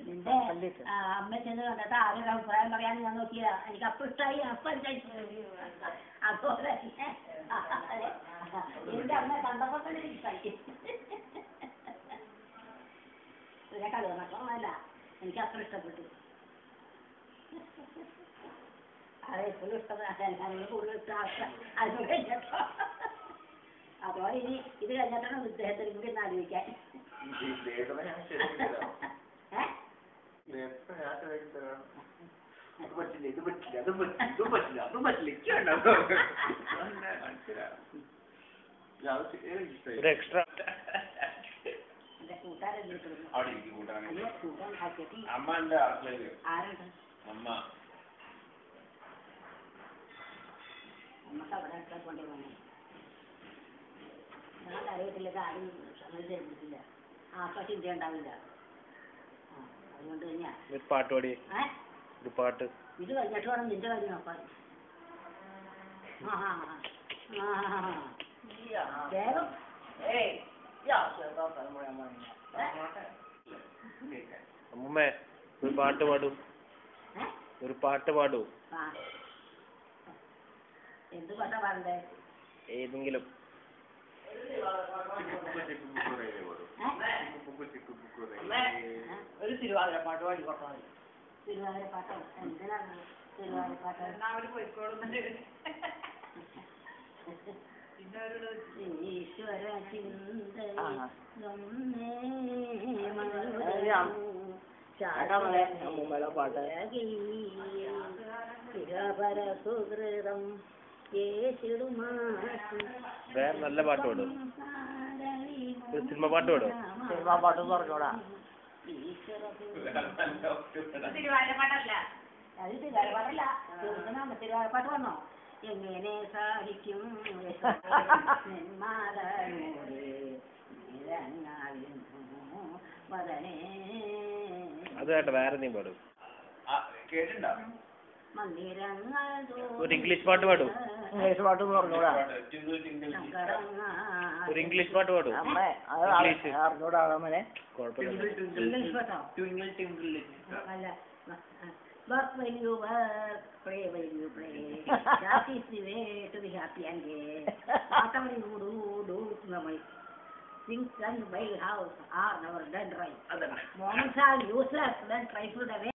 നിന്റെ അമ്മ ചെന്ന് കണ്ടിട്ട് ആരും അഭിപ്രായം പറയാൻ ഞാൻ നോക്കിയതാ. എനിക്ക് അപ്പം ഇഷ്ടമായി, അപ്പം അതുപോലെ എന്റെ അമ്മ കണ്ടപ്പോൾ തന്നെ ഇഷ്ടമായി. പിന്നെ കളിമക്കളൊന്നല്ല, എനിക്ക് അത്ര ഇഷ്ടപ്പെട്ടു. അത് എപ്പോഴും ഇഷ്ടപ്പെട്ട കൂടുതൽ ഇഷ്ടം അത് കഴിഞ്ഞപ്പോ. അപ്പോൾ ഇനി ഇത് കഴിഞ്ഞിട്ടാണ് ഇദ്ദേഹത്തിന് കൂടി ഒന്ന് ആലോചിക്കാൻ. നമുക്ക് അവിടെ അടുത്ത കൊണ്ടേ പോകണം. ഞാൻ അറിയത്തില്ല, ആരും സമയം തരുന്നില്ല. അപ്പൊ ചിന്ത ഉണ്ടാവില്ല. അതുകൊണ്ട് തന്നെയാ പാട്ട് പാടി പാട്ട് ഇത് കഴിഞ്ഞിട്ട് വേണം നിന്റെ കാര്യം നോക്കാൻ. വേഗം അമ്മൂമ്മേ ഒരു പാട്ട് പാടൂ, ഒരു പാട്ട് പാടൂ. എന്ത് പാട്ടാ പാടണ്ടേ? ഏതെങ്കിലും. ഒരു തിരുവാതിര പാട്ട് പാടി കൊടുത്താൽ. തിരുവാതിര പാട്ടോ? എന്തിനാണ് തിരുവാതിര പാട്ട്? ഈശ്വര സുഹൃതം വേറെ നല്ല പാട്ട് പാടും. സിനിമ പാട്ട് പാടും. സിനിമ പാട്ട് പറഞ്ഞോടാ. തിരുവാതിരപ്പാട്ടല്ല, അത് തിരുവാതിരപ്പാട്ടല്ല. തിരുവാതിരപ്പാട്ട് വന്നോ? എങ്ങനെ സാധിക്കും അത് കേട്ടോ, വേറെ നീ പാടും. ഒരു ഇംഗ്ലീഷ് പാട്ട് പാടും. ഇംഗ്ലീഷ് പാട്ട് പറഞ്ഞോടാ. ഒരു ഇംഗ്ലീഷ് പാട്ട് പാടും. അറിഞ്ഞൂടാ മോനെ. ഇംഗ്ലീഷ് പാട്ടോ? അല്ല, work when you work, pray when you pray. That is the way to be happy and gay. Whatever you do with my mind. Things done by house are never done right. Moments are useless, then try to the way.